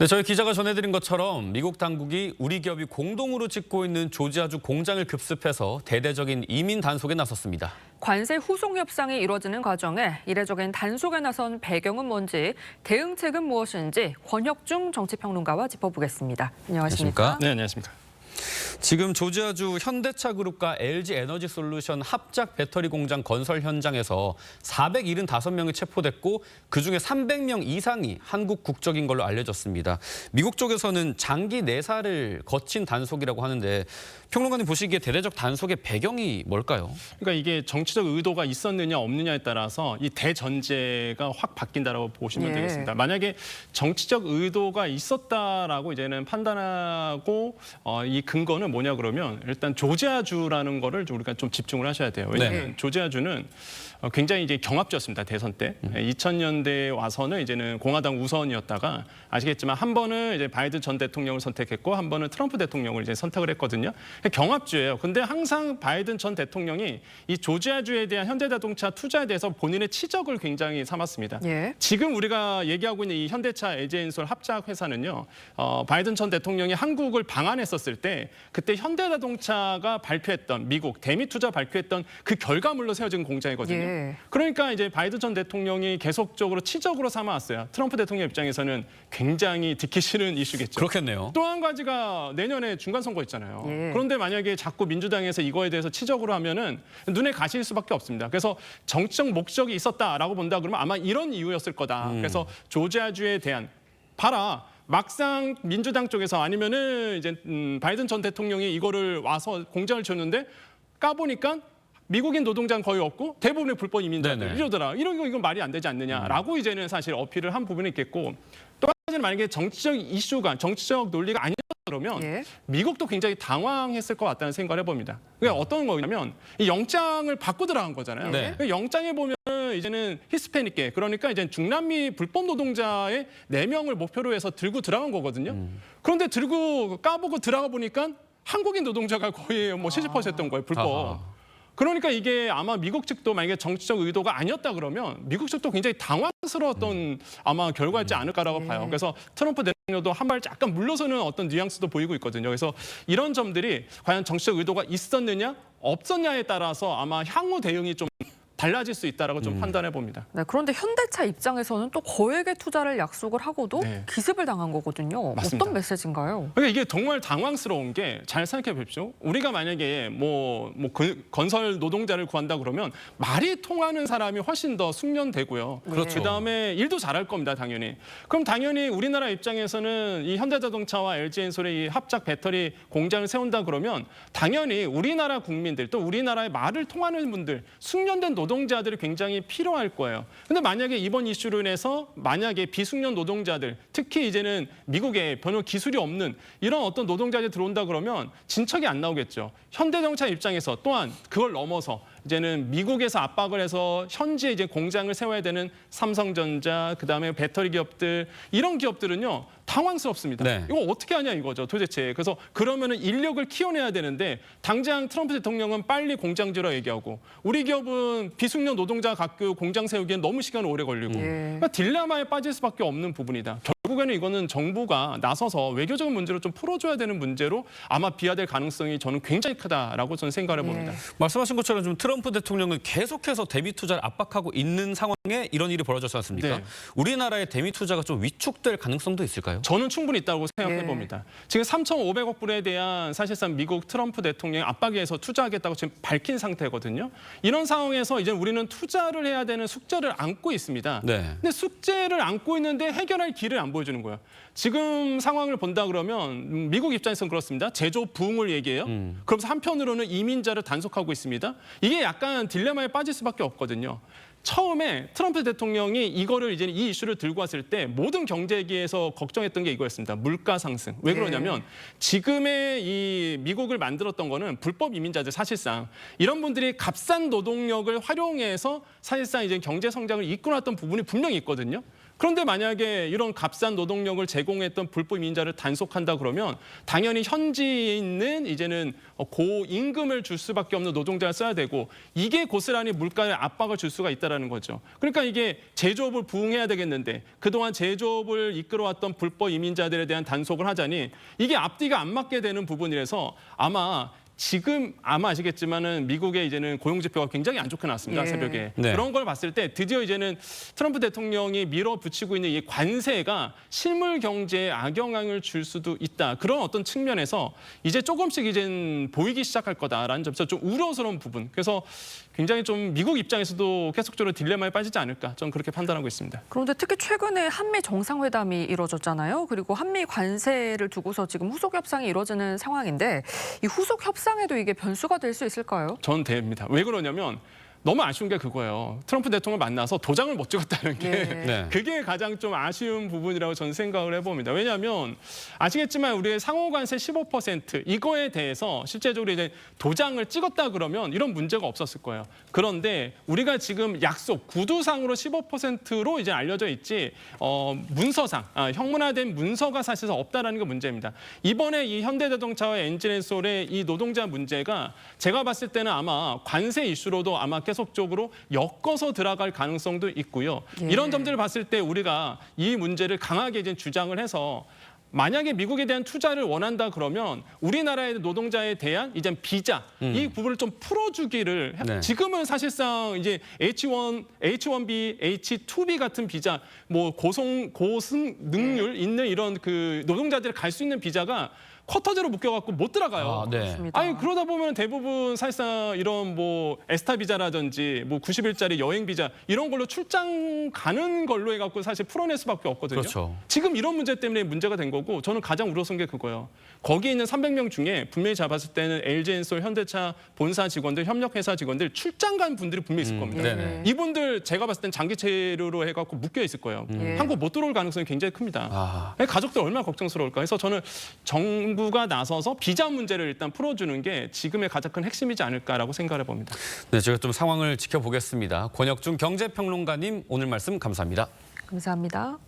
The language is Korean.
네, 저희 기자가 전해드린 것처럼 미국 당국이 우리 기업이 공동으로 짓고 있는 조지아주 공장을 급습해서 대대적인 이민 단속에 나섰습니다. 관세 후속 협상이 이뤄지는 과정에 이례적인 단속에 나선 배경은 뭔지, 대응책은 무엇인지 권혁중 정치평론가와 짚어보겠습니다. 안녕하십니까? 네, 안녕하십니까. 지금 조지아주 현대차그룹과 LG에너지솔루션 합작 배터리 공장 건설 현장에서 475명이 체포됐고 그중에 300명 이상이 한국 국적인 걸로 알려졌습니다. 미국 쪽에서는 장기 내사를 거친 단속이라고 하는데 평론가님 보시기에 대대적 단속의 배경이 뭘까요? 그러니까 이게 정치적 의도가 있었느냐 없느냐에 따라서 이 대전제가 확 바뀐다라고 보시면 되겠습니다. 만약에 정치적 의도가 있었다라고 이제는 판단하고 이 근거는 뭐냐 그러면 일단 조지아주라는 거를 우리가 좀 집중을 하셔야 돼요. 왜냐하면 조지아주는 굉장히 이제 경합주였습니다. 대선 때. 2000년대에 와서는 이제는 공화당 우선이었다가 아시겠지만 한 번은 이제 바이든 전 대통령을 선택했고 한 번은 트럼프 대통령을 이제 선택을 했거든요. 경합주예요. 근데 항상 바이든 전 대통령이 이 조지아주에 대한 현대자동차 투자에 대해서 본인의 치적을 굉장히 삼았습니다. 예. 지금 우리가 얘기하고 있는 이 현대차 LG엔솔 합작 회사는요. 바이든 전 대통령이 한국을 방한했었을 때 그때 현대자동차가 발표했던 미국 대미 투자 발표했던 그 결과물로 세워진 공장이거든요. 예. 그러니까 이제 바이든 전 대통령이 계속적으로 치적으로 삼아왔어요. 트럼프 대통령 입장에서는 굉장히 듣기 싫은 이슈겠죠. 그렇겠네요. 또 한 가지가 내년에 중간 선거 있잖아요. 예. 그런데 만약에 자꾸 민주당에서 이거에 대해서 치적으로 하면은 눈에 가실 수밖에 없습니다. 그래서 정치적 목적이 있었다라고 본다 그러면 아마 이런 이유였을 거다. 그래서 조지아주에 대한 봐라. 막상 민주당 쪽에서 아니면은 이제 바이든 전 대통령이 이거를 와서 공장을 지었는데 까보니까 미국인 노동자는 거의 없고 대부분의 불법 이민자들 이러더라. 이건 말이 안 되지 않느냐라고 이제는 사실 어필을 한 부분이 있겠고 또 한 가지는 만약에 정치적 이슈가 정치적 논리가 아니었다 그러면 예. 미국도 굉장히 당황했을 것 같다는 생각을 해봅니다. 그러니까 어떤 거냐면 이 영장을 받고 들어간 거잖아요. 네. 그 영장에 보면 이제는 히스패닉계 그러니까 이제 중남미 불법 노동자의 4명을 목표로 해서 들고 들어간 거거든요. 그런데 들고 까보고 들어가 보니까 한국인 노동자가 거의 뭐 70%였던 거예요. 불법. 아하. 그러니까 이게 아마 미국 측도 만약에 정치적 의도가 아니었다 그러면 미국 측도 굉장히 당황스러웠던 아마 결과였지 않을까라고 봐요. 그래서 트럼프 대통령도 한 발 약간 물러서는 어떤 뉘앙스도 보이고 있거든요. 그래서 이런 점들이 과연 정치적 의도가 있었느냐 없었냐에 따라서 아마 향후 대응이 좀 달라질 수 있다라고 좀 판단해 봅니다. 네, 그런데 현대차 입장에서는 또 거액의 투자를 약속을 하고도 네. 기습을 당한 거거든요. 맞습니다. 어떤 메시지인가요? 그러니까 이게 정말 당황스러운 게 잘 생각해 보십시오. 우리가 만약에 건설 노동자를 구한다 그러면 말이 통하는 사람이 훨씬 더 숙련되고요. 그렇죠. 그다음에 일도 잘할 겁니다, 당연히. 그럼 당연히 우리나라 입장에서는 이 현대자동차와 LG엔솔의 이 합작 배터리 공장을 세운다 그러면 당연히 우리나라 국민들 또 우리나라의 말을 통하는 분들 숙련된 노동자들이 굉장히 필요할 거예요. 근데 만약에 이번 이슈로 인해서 만약에 비숙련 노동자들 특히 이제는 미국에 전혀 기술이 없는 이런 어떤 노동자들이 들어온다 그러면 진척이 안 나오겠죠. 현대자동차 입장에서 또한 그걸 넘어서 이제는 미국에서 압박을 해서 현지에 이제 공장을 세워야 되는 삼성전자, 그다음에 배터리 기업들 이런 기업들은요 당황스럽습니다. 네. 이거 어떻게 하냐 이거죠 도대체. 그래서 그러면은 인력을 키워내야 되는데 당장 트럼프 대통령은 빨리 공장 지으라 얘기하고 우리 기업은 비숙련 노동자 갖고 공장 세우기엔 너무 시간 오래 걸리고 그러니까 딜레마에 빠질 수밖에 없는 부분이다. 결국에는 이거는 정부가 나서서 외교적인 문제로 좀 풀어줘야 되는 문제로 아마 비화될 가능성이 저는 굉장히 크다라고 저는 생각을 해봅니다. 말씀하신 것처럼 좀 트럼프 대통령은 계속해서 대미 투자를 압박하고 있는 상황에 이런 일이 벌어졌지 않습니까? 네. 우리나라의 대미 투자가 좀 위축될 가능성도 있을까요? 저는 충분히 있다고 생각해 봅니다. 지금 3,500억 불에 대한 사실상 미국 트럼프 대통령이 압박에 의해서 투자하겠다고 지금 밝힌 상태거든요. 이런 상황에서 이제 우리는 투자를 해야 되는 숙제를 안고 있습니다. 네. 근데 숙제를 안고 있는데 해결할 길을 안 보여주는 거예요. 지금 상황을 본다 그러면 미국 입장에서는 그렇습니다. 제조 부흥을 얘기해요. 그러면서 한편으로는 이민자를 단속하고 있습니다. 이게 약간 딜레마에 빠질 수밖에 없거든요. 처음에 트럼프 대통령이 이거를 이제 이 이슈를 들고 왔을 때 모든 경제계에서 걱정했던 게 이거였습니다. 물가 상승. 왜 그러냐면 지금의 이 미국을 만들었던 거는 불법 이민자들 사실상 이런 분들이 값싼 노동력을 활용해서 사실상 이제 경제 성장을 이끌어왔던 부분이 분명히 있거든요. 그런데 만약에 이런 값싼 노동력을 제공했던 불법 이민자를 단속한다 그러면 당연히 현지에 있는 이제는 고임금을 줄 수밖에 없는 노동자를 써야 되고 이게 고스란히 물가에 압박을 줄 수가 있다는 거죠. 그러니까 이게 제조업을 부흥해야 되겠는데 그동안 제조업을 이끌어왔던 불법 이민자들에 대한 단속을 하자니 이게 앞뒤가 안 맞게 되는 부분이라서 지금 아시겠지만은 미국의 이제는 고용 지표가 굉장히 안 좋게 나왔습니다. 예. 새벽에. 네. 그런 걸 봤을 때 드디어 이제는 트럼프 대통령이 밀어붙이고 있는 이 관세가 실물 경제에 악영향을 줄 수도 있다. 그런 어떤 측면에서 이제 조금씩 이젠 보이기 시작할 거다라는 점에서 좀 우려스러운 부분. 그래서 굉장히 좀 미국 입장에서도 계속적으로 딜레마에 빠지지 않을까. 저는 그렇게 판단하고 있습니다. 그런데 특히 최근에 한미 정상회담이 이루어졌잖아요. 그리고 한미 관세를 두고서 지금 후속 협상이 이루어지는 상황인데 이 후속 협상에도 이게 변수가 될 수 있을까요? 전 됩니다. 왜 그러냐면 너무 아쉬운 게 그거예요. 트럼프 대통령을 만나서 도장을 못 찍었다는 게 예. 네. 그게 가장 좀 아쉬운 부분이라고 저는 생각을 해봅니다. 왜냐하면 아시겠지만 우리의 상호관세 15% 이거에 대해서 실제적으로 이제 도장을 찍었다 그러면 이런 문제가 없었을 거예요. 그런데 우리가 지금 약속 구두상으로 15%로 이제 알려져 있지 문서상 형문화된 문서가 사실상 없다라는 게 문제입니다. 이번에 이 현대자동차와 엔진앤솔의 이 노동자 문제가 제가 봤을 때는 아마 관세 이슈로도 아마 계속적으로 엮어서 들어갈 가능성도 있고요. 예. 이런 점들을 봤을 때 우리가 이 문제를 강하게 이제 주장을 해서 만약에 미국에 대한 투자를 원한다 그러면 우리나라의 노동자에 대한 이제 비자 이 부분을 좀 풀어주기를 네. 지금은 사실상 이제 H1B, H2B 같은 비자 뭐 고승능률 있는 이런 그 노동자들이 갈 수 있는 비자가 쿼터제로 묶여갖고 못 들어가요. 네. 그렇습니다. 아니 그러다 보면 대부분 사실상 이런 뭐 에스타 비자라든지 뭐 90일짜리 여행 비자 이런 걸로 출장 가는 걸로 해갖고 사실 풀어낼 수밖에 없거든요. 그렇죠. 지금 이런 문제 때문에 문제가 된 거고 저는 가장 우려스러운 게 그거예요. 거기 있는 300명 중에 분명히 잡았을 때는 LG엔솔, 현대차 본사 직원들, 협력회사 직원들 출장 간 분들이 분명히 있을 겁니다. 네네. 이분들 제가 봤을 땐 장기 체류로 해갖고 묶여 있을 거예요. 예. 한국 못 들어올 가능성이 굉장히 큽니다. 아. 가족들 얼마나 걱정스러울까. 그래서 저는 정부가 나서서 비자 문제를 일단 풀어주는 게 지금의 가장 큰 핵심이지 않을까라고 생각을 해봅니다. 네, 제가 좀 상황을 지켜보겠습니다. 권혁중 경제평론가님 오늘 말씀 감사합니다. 감사합니다.